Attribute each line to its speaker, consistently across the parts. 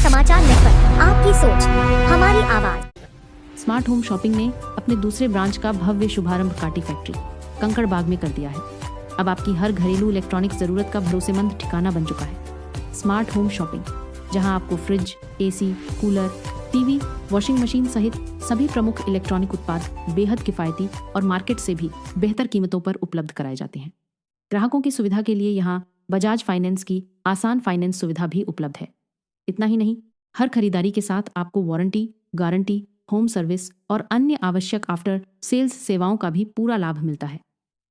Speaker 1: समाचार नेटवर्क, आपकी सोच हमारी आवाज।
Speaker 2: स्मार्ट होम शॉपिंग ने अपने दूसरे ब्रांच का भव्य शुभारंभ काटी फैक्ट्री कंकड़बाग में कर दिया है। अब आपकी हर घरेलू इलेक्ट्रॉनिक जरूरत का भरोसेमंद ठिकाना बन चुका है स्मार्ट होम शॉपिंग, जहां आपको fridge, AC, cooler, TV, washing machine सहित सभी प्रमुख इलेक्ट्रॉनिक उत्पाद बेहद किफायती और मार्केट से भी बेहतर कीमतों पर उपलब्ध कराए जाते हैं। ग्राहकों की सुविधा के लिए यहाँ बजाज फाइनेंस की आसान फाइनेंस सुविधा भी उपलब्ध है। इतना ही नहीं, हर खरीदारी के साथ आपको वारंटी, गारंटी, होम सर्विस और अन्य आवश्यक आफ्टर सेल्स सेवाओं का भी पूरा लाभ मिलता है।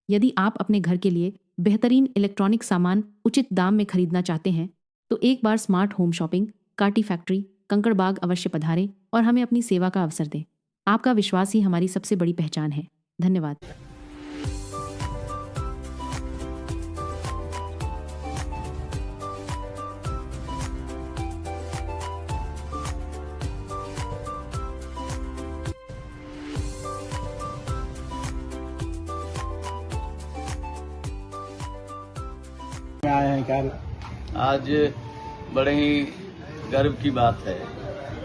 Speaker 2: यदि आप अपने घर के लिए बेहतरीन इलेक्ट्रॉनिक सामान उचित दाम में खरीदना चाहते हैं तो एक बार स्मार्ट होम शॉपिंग काटी फैक्ट्री कंकड़बाग अवश्य पधारें और हमें अपनी सेवा का अवसर दें। आपका विश्वास ही हमारी सबसे बड़ी पहचान है। धन्यवाद।
Speaker 3: आए हैं क्या?
Speaker 4: आज बड़े ही गर्व की बात है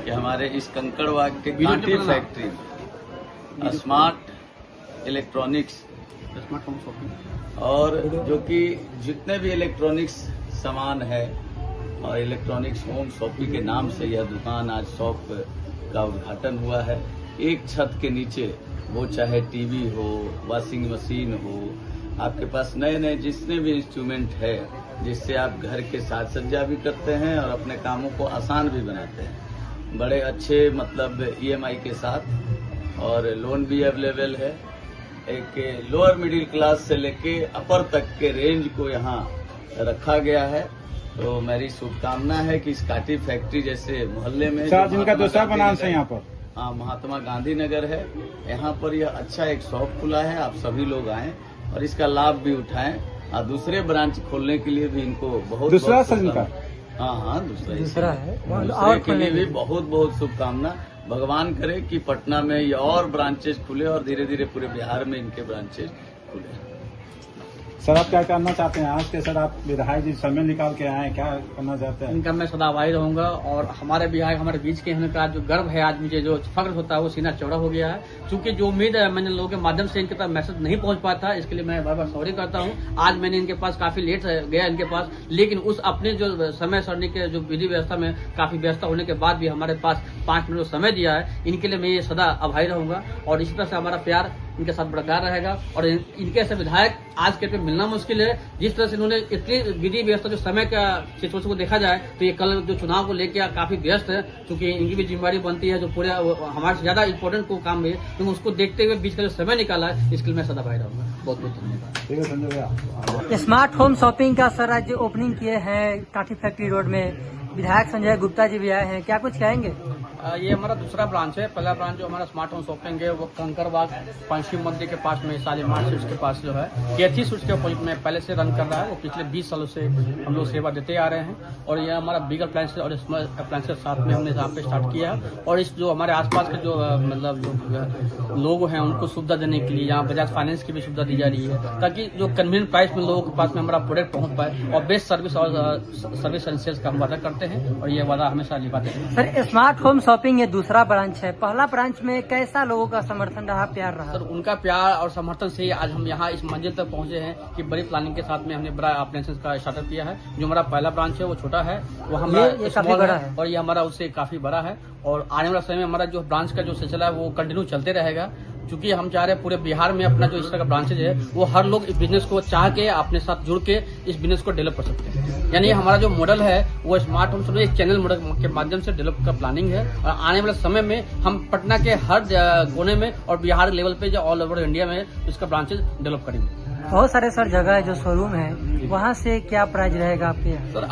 Speaker 4: कि हमारे इस कंकड़बाग के कांटी फैक्ट्री में smart electronics
Speaker 3: smart home shopping
Speaker 4: और जो कि जितने भी इलेक्ट्रॉनिक्स सामान है और इलेक्ट्रॉनिक्स होम शॉपिंग के नाम से यह दुकान आज शॉप का उद्घाटन हुआ है। एक छत के नीचे, वो चाहे टीवी हो, वॉशिंग मशीन हो, आपके पास नए नए जितने भी इंस्ट्रूमेंट है जिससे आप घर के साज सज्जा भी करते हैं और अपने कामों को आसान भी बनाते हैं। बड़े अच्छे मतलब ईएमआई के साथ और लोन भी अवेलेबल है। एक लोअर मिडिल क्लास से लेके अपर तक के रेंज को यहाँ रखा गया है। तो मेरी शुभकामना है कि इस काटी फैक्ट्री जैसे मोहल्ले में
Speaker 3: जिनका दूसरा बनांस है यहाँ पर,
Speaker 4: हाँ, महात्मा गांधी नगर है, यहाँ पर यह अच्छा एक शॉप खुला है। आप सभी लोग आएं और इसका लाभ भी उठाएं और दूसरे ब्रांच खोलने के लिए भी इनको बहुत
Speaker 3: दूसरा का
Speaker 4: हाँ दूसरा है, दूसरे के लिए भी बहुत बहुत शुभकामना। भगवान करे कि पटना में ये और ब्रांचेस खुले और धीरे धीरे पूरे बिहार में इनके ब्रांचेस खुले।
Speaker 3: सर, आप क्या करना चाहते हैं आज के? सर, आप विधायक जी समय निकाल के आए, क्या करना चाहते हैं?
Speaker 5: इनका मैं सदा आभारी रहूंगा और हमारे विधायक हमारे बीच के होने का जो गर्व है, आज मुझे जो फख्र होता है वो सीना चौड़ा हो गया है। क्योंकि जो उम्मीद है मैंने लोगों के माध्यम से इनके पास मैसेज नहीं पहुंच पाया था, इसके लिए मैं बार बार सॉरी करता हूं। आज मैंने इनके पास काफी लेट गया इनके पास, लेकिन उस अपने जो समय सरणी के जो विधि व्यवस्था में काफी व्यवस्था होने के बाद भी हमारे पास 5 मिनट समय दिया है। इनके लिए मैं ये सदा आभारी रहूंगा और इसी तरह से हमारा प्यार इनके साथ बरकरार रहेगा। और इनके ऐसे विधायक आज के डेट में मिलना मुश्किल है। जिस तरह से इन्होंने इतनी विधि व्यवस्था जो समय का सिचुएशन को देखा जाए तो ये कल जो चुनाव को लेकर काफी व्यस्त है, क्योंकि इनकी भी जिम्मेदारी बनती है जो पूरे हमारे से ज्यादा इम्पोर्टेंट को काम है, तो उसको देखते हुए बीच का जो समय निकाला है इसके लिए मैं सदा भाई रहूंगा। बहुत बहुत धन्यवाद।
Speaker 3: ठीक है संजय भैया।
Speaker 6: स्मार्ट होम शॉपिंग का सर आज ओपनिंग किए हैं काठी फैक्ट्री रोड में, विधायक संजय गुप्ता जी भी आए हैं, क्या कुछ कहेंगे?
Speaker 5: ये हमारा दूसरा ब्रांच है। पहला ब्रांच जो हमारा स्मार्ट होम शॉपिंग है वो कंकड़बाग पंचमी मंदिर के पास में शालीमार स्विच के पास जो है केथी स्विच के अपोजिट में पहले से रन कर रहा है। वो पिछले 20 सालों से हम लोग सेवा देते आ रहे हैं और ये हमारा बिग अप्लायंसेस और स्मॉल अप्लायंसेस साथ में हमने यहाँ पे स्टार्ट किया है। और इस जो हमारे आसपास के जो मतलब जो लोग हैं उनको सुविधा देने के लिए यहाँ बजाज फाइनेंस की भी सुविधा दी जा रही है, ताकि जो कन्वीनियंट प्राइस में लोगों के पास में हमारा प्रोडक्ट पहुंच पाए और बेस्ट सर्विस और सर्विस एंड सेल्स का हम वादा करते हैं और ये वादा हमेशा निभाते हैं।
Speaker 6: सर, स्मार्ट होम शॉपिंग ये दूसरा ब्रांच है, पहला ब्रांच में कैसा लोगों का समर्थन रहा, प्यार रहा?
Speaker 5: सर, उनका प्यार और समर्थन से ही आज हम यहाँ इस मंजिल तक पहुंचे हैं कि बड़ी प्लानिंग के साथ में हमने बड़ा अप्लायंसेस का स्टार्टअप किया है। जो हमारा पहला ब्रांच है वो छोटा है, वो हमारा
Speaker 6: काफी बड़ा है
Speaker 5: और ये हमारा उससे काफी बड़ा है। और आने वाला समय में हमारा जो ब्रांच का जो सिलसिला है वो कंटिन्यू चलते रहेगा, क्योंकि हम चाह रहे हैं पूरे बिहार में अपना जो इस तरह का ब्रांचेज है वो हर लोग इस बिजनेस को चाह के अपने साथ जुड़ के इस बिजनेस को डेवलप कर सकते हैं। यानी हमारा जो मॉडल है वो स्मार्ट होम एक चैनल मॉडल के माध्यम से डेवलप का प्लानिंग है और आने वाले समय में हम पटना के हर कोने में और बिहार लेवल पे जो ऑल ओवर इंडिया में इसका ब्रांचेज डेवलप करेंगे।
Speaker 6: बहुत सारे सर जगह है जो शोरूम है, वहाँ से क्या प्राइस रहेगा आपके?
Speaker 5: सर,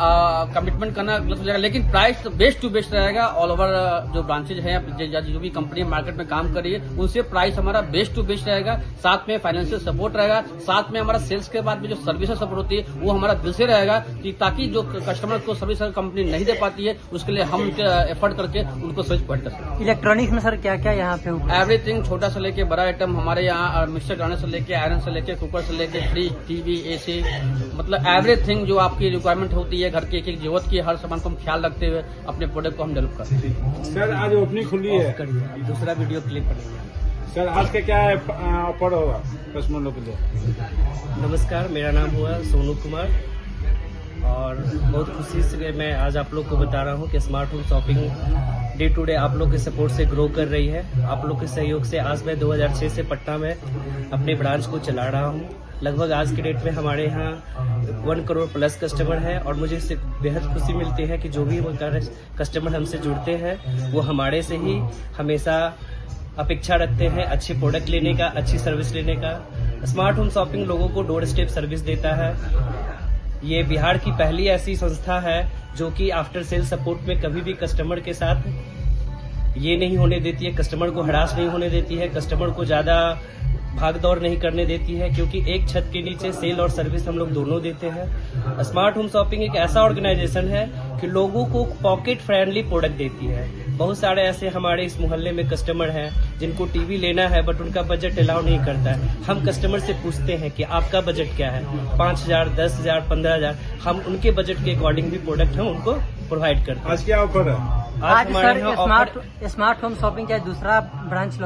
Speaker 5: कमिटमेंट करना गलत हो जाएगा, लेकिन प्राइस बेस्ट टू बेस्ट रहेगा। ऑल ओवर जो ब्रांचेज हैं, जो भी कंपनी मार्केट में काम कर रही है उनसे प्राइस हमारा बेस्ट टू बेस्ट रहेगा। साथ में फाइनेंशियल सपोर्ट रहेगा, साथ में हमारा सेल्स के बाद में जो सर्विस सपोर्ट होती है वो हमारा दिल से रहेगा, ताकि जो कस्टमर को सर्विस कंपनी नहीं दे पाती है उसके लिए हम एफर्ट करके उनको सर्विस प्रोवाइड कर सकते हैं।
Speaker 6: इलेक्ट्रॉनिक्स में सर क्या क्या यहाँ पे?
Speaker 5: एवरीथिंग, छोटा से लेके बड़ा आइटम हमारे यहाँ, मिक्सर ग्राइंडर से लेके आयरन से लेके कुकर से लेके थे, फ्रिज, टीवी, एसी, मतलब एवरीथिंग जो आपकी रिक्वायरमेंट होती है घर की एक एक जरूरत की हर सामान को हम ख्याल रखते हुए अपने प्रोडक्ट को हम डेवलप करते हैं।
Speaker 3: सर आज ओपनिंग खुली है,
Speaker 5: दूसरा वीडियो क्लिक करेंगे।
Speaker 3: सर आज का क्या ऑफर होगा कस्टमरों के लिए?
Speaker 7: नमस्कार, मेरा नाम हुआ सोनू कुमार और बहुत खुशी से मैं आज आप लोग को बता रहा हूँ कि smart home shopping day to day आप लोग के सपोर्ट से ग्रो कर रही है। आप लोग के सहयोग से आज मैं 2006 से पटना में अपने ब्रांच को चला रहा हूँ। लगभग आज की डेट में हमारे यहाँ 1 करोड़ प्लस कस्टमर हैं और मुझे इससे बेहद खुशी मिलती है कि जो भी कस्टमर हमसे जुड़ते हैं वो हमारे से ही हमेशा अपेक्षा रखते हैं अच्छे प्रोडक्ट लेने का, अच्छी सर्विस लेने का। स्मार्ट होम शॉपिंग लोगों को डोर स्टेप सर्विस देता है। ये बिहार की पहली ऐसी संस्था है जो कि आफ्टर सेल सपोर्ट में कभी भी कस्टमर के साथ ये नहीं होने देती है, कस्टमर को हरास नहीं होने देती है, कस्टमर को ज्यादा भाग दौड़ नहीं करने देती है, क्योंकि एक छत के नीचे सेल और सर्विस हम लोग दोनों देते हैं। स्मार्ट होम शॉपिंग एक ऐसा ऑर्गेनाइजेशन है कि लोगों को पॉकेट फ्रेंडली प्रोडक्ट देती है। बहुत सारे ऐसे हमारे इस मोहल्ले में कस्टमर हैं जिनको टीवी लेना है बट उनका बजट अलाउ नहीं करता है। हम कस्टमर से पूछते हैं कि आपका बजट क्या है, 5,000, 10,000, 15,000, हम उनके बजट के अकॉर्डिंग भी प्रोडक्ट हम उनको प्रोवाइड करते हैं।
Speaker 3: आज क्या ऑफर है?
Speaker 6: आज
Speaker 7: हमारे
Speaker 6: सर
Speaker 7: यहाँ
Speaker 6: स्मार्ट होम शॉपिंग का दूसरा ब्रांच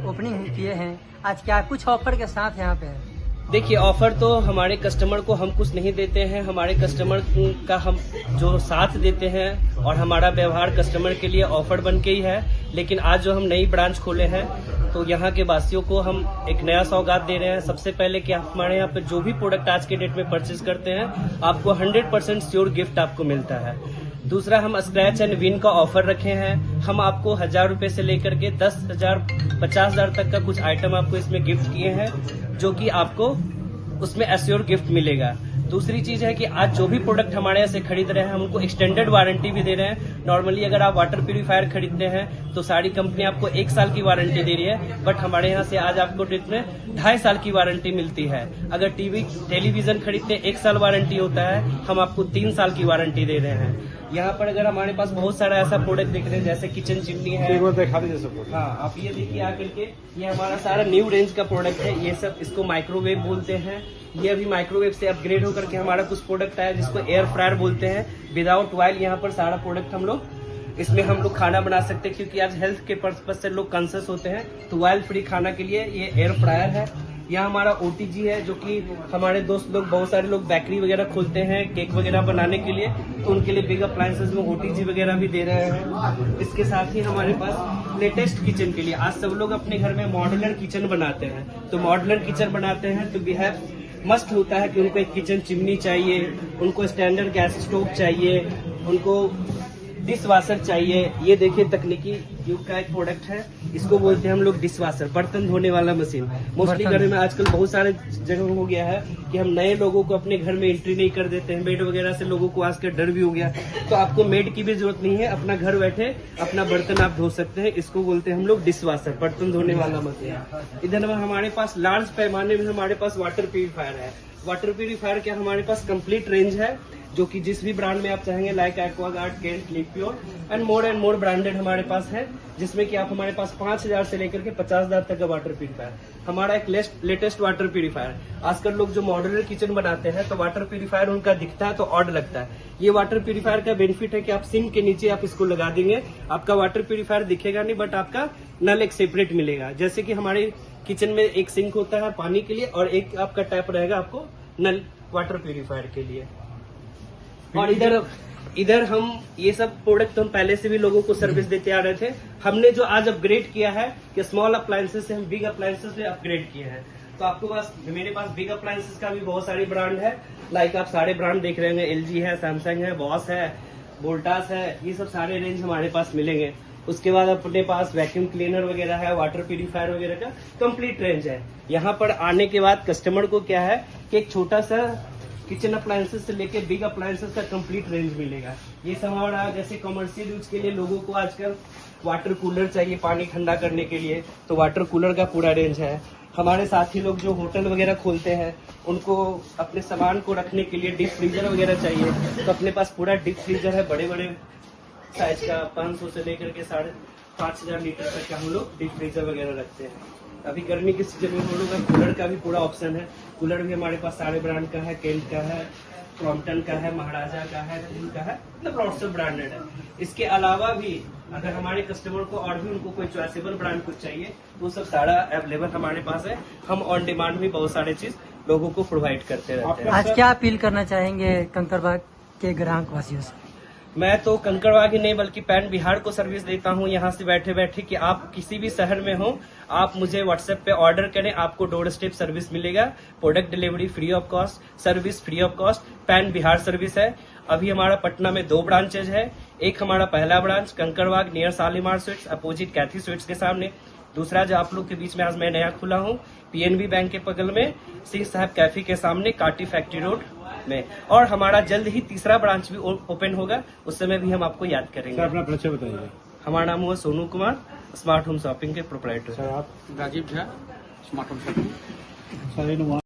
Speaker 6: ओपनिंग किए हैं। आज क्या कुछ ऑफर के साथ यहाँ पे है?
Speaker 7: देखिए, ऑफर तो हमारे कस्टमर को हम कुछ नहीं देते हैं, हमारे कस्टमर का हम जो साथ देते हैं और हमारा व्यवहार कस्टमर के लिए ऑफर बन के ही है। लेकिन आज जो हम नई ब्रांच खोले हैं तो यहाँ के वासियों को हम एक नया सौगात दे रहे हैं। सबसे पहले कि हमारे यहाँ पे जो भी प्रोडक्ट आज के डेट में परचेज करते हैं आपको 100% श्योर गिफ्ट आपको मिलता है। दूसरा, हम स्क्रैच एंड विन का ऑफर रखे हैं। हम आपको 1,000 रुपए से लेकर के 10,000, 50,000 तक का कुछ आइटम आपको इसमें गिफ्ट किए हैं जो कि आपको उसमें एश्योर गिफ्ट मिलेगा। दूसरी चीज है कि आज जो भी प्रोडक्ट हमारे यहाँ से खरीद रहे हैं हम उनको एक्सटेंडेड वारंटी भी दे रहे हैं। नॉर्मली अगर आप वाटर प्यूरिफायर खरीदते हैं तो सारी कंपनी आपको 1 साल की वारंटी दे रही है, बट हमारे यहाँ से आज आपको डेट में 2.5 साल की वारंटी मिलती है। अगर टेलीविजन खरीदते 1 साल वारंटी होता है, हम आपको 3 साल की वारंटी दे रहे हैं। यहाँ पर अगर हमारे पास बहुत सारा ऐसा प्रोडक्ट दिख रहे हैं जैसे किचन चिमनी है,
Speaker 3: दिखा दीजिए सबको।
Speaker 7: हाँ, आप ये देखिए आकर के, ये हमारा सारा न्यू रेंज का प्रोडक्ट है। ये सब इसको माइक्रोवेव बोलते हैं। ये अभी माइक्रोवेव से अपग्रेड होकर के हमारा कुछ प्रोडक्ट आया जिसको एयर फ्रायर बोलते हैं। विदाउट ऑयल यहाँ पर सारा प्रोडक्ट हम लोग खाना बना सकते हैं, क्योंकि आज हेल्थ के पर्पज से लोग कॉन्शियस होते हैं। तो ऑयल फ्री खाना के लिए ये एयर फ्रायर है। यहाँ हमारा OTG है जो कि हमारे दोस्त लोग, बहुत सारे लोग बेकरी वगैरह खोलते हैं केक वगैरह बनाने के लिए, तो उनके लिए बिग अप्लायंसेस में OTG वगैरह भी दे रहे हैं। इसके साथ ही हमारे पास लेटेस्ट किचन के लिए, आज सब लोग अपने घर में मॉड्यूलर किचन बनाते हैं, तो मॉड्यूलर किचन बनाते हैं तो वी हैव मस्ट होता है कि उनको एक किचन चिमनी चाहिए, उनको स्टैंडर्ड गैस स्टोव चाहिए, उनको डिश वाशर चाहिए। ये देखिए तकनीकी युग का एक प्रोडक्ट है, इसको बोलते हैं हम लोग डिश वाशर, बर्तन धोने वाला मशीन। मोस्टली घर में आजकल बहुत सारे जगह हो गया है कि हम नए लोगों को अपने घर में एंट्री नहीं कर देते हैं, मेड वगैरह से लोगों को आजकल डर भी हो गया। तो आपको मेड की भी जरूरत नहीं है, अपना घर बैठे अपना बर्तन आप धो सकते हैं। इसको बोलते हैं हम लोग डिश वाशर, बर्तन धोने वाला मशीन। इधर हमारे पास लार्ज पैमाने में हमारे पास वाटर प्यूरिफायर है। वाटर प्यूरिफायर क्या हमारे पास कंप्लीट रेंज है जो कि जिस भी ब्रांड में आप चाहेंगे, like Aquaguard, Kent, Livpure and more branded हमारे पास है, जिसमें कि आप हमारे पास 5,000 से लेकर के 50,000 तक का वाटर प्यूरिफायर। हमारा एक लेटेस्ट वाटर प्यूरिफायर, आजकल लोग जो मॉड्यूलर किचन बनाते हैं तो वाटर प्यूरिफायर उनका दिखता है तो ऑड लगता है। ये वाटर प्यूरिफायर का बेनिफिट है कि आप सिंक के नीचे आप इसको लगा देंगे, आपका वाटर प्यूरिफायर दिखेगा नहीं, बट आपका नल एक सेपरेट मिलेगा। जैसे कि हमारे किचन में एक सिंक होता है पानी के लिए और एक आपका टैप रहेगा आपको नल वाटर प्यूरिफायर के लिए। और इधर हम ये सब प्रोडक्ट हम पहले से भी लोगों को सर्विस देते आ रहे थे। हमने जो आज अपग्रेड किया है कि स्मॉल अप्लायंसेस से हम बिग अप्लायंसेस में अपग्रेड किए हैं। तो आपको पास, मेरे पास बिग अप्लायंसेस का भी बहुत सारी ब्रांड है, लाइक आप सारे ब्रांड देख रहे होंगे, LG है, सैमसंग है, बॉस है, वोल्टास है, ये सब सारे रेंज हमारे पास मिलेंगे। उसके बाद अपने पास वैक्यूम क्लीनर वगैरह है, वाटर प्यूरिफायर वगैरह का कंप्लीट रेंज है। यहाँ पर आने के बाद कस्टमर को क्या है कि एक छोटा सा किचन अप्लायंसेस से लेके बिग अप्लायंसेस का कंप्लीट रेंज मिलेगा। ये सब हमारा जैसे कमर्शियल यूज के लिए लोगों को आजकल वाटर कूलर चाहिए पानी ठंडा करने के लिए, तो वाटर कूलर का पूरा रेंज है। हमारे साथी लोग जो होटल वगैरह खोलते हैं उनको अपने सामान को रखने के लिए डीप फ्रीजर वगैरह चाहिए, तो अपने पास पूरा डीप फ्रीजर है, बड़े बड़े साइज का 500 से लेकर के 5,500 लीटर तक का हम लोग डीप फ्रीजर वगैरह रखते हैं। अभी गर्मी के सीजन में हम लोग का कूलर का भी पूरा ऑप्शन है। कूलर भी हमारे पास सारे ब्रांड का है, केंट का है, क्रॉम्पटन का है, महाराजा का है, कूल का है, मतलब ब्रॉड से ब्रांडेड है। इसके अलावा भी अगर हमारे कस्टमर को और भी उनको कोई चॉइसेबल ब्रांड कुछ चाहिए तो वो सब सारा अवेलेबल हमारे पास है। हम ऑन डिमांड भी बहुत सारे चीज लोगों को प्रोवाइड करते रहते हैं।
Speaker 6: आज क्या अपील करना चाहेंगे कंकड़बाग के ग्राहक वासियों से?
Speaker 7: मैं तो कंकड़बाग ही नहीं बल्कि पैन बिहार को सर्विस देता हूं यहाँ से बैठे बैठे कि आप किसी भी शहर में हो, आप मुझे व्हाट्सएप पे ऑर्डर करें, आपको डोर स्टेप सर्विस मिलेगा। Product delivery free of cost, service free of cost, pan Bihar service है। अभी हमारा पटना में 2 ब्रांचेज है। एक हमारा पहला branch Kankarbagh near Shalimar Sweets opposite Kaithi Sweets के सामने। दूसरा जो आप लोग के बीच में आज मैं नया खुला हूँ पीएनबी बैंक के बगल में सिंह साहब कैफे के सामने काटी फैक्ट्री रोड में। और हमारा जल्द ही तीसरा ब्रांच भी ओपन होगा, उस समय भी हम आपको याद
Speaker 3: सर
Speaker 7: करेंगे।
Speaker 3: अपना परिचय बताइए।
Speaker 7: हमारा नाम हुआ Sonu Kumar, smart home shopping के प्रोपराइटर।
Speaker 3: सर आप
Speaker 5: Rajiv Jha, smart home shopping.
Speaker 3: Sir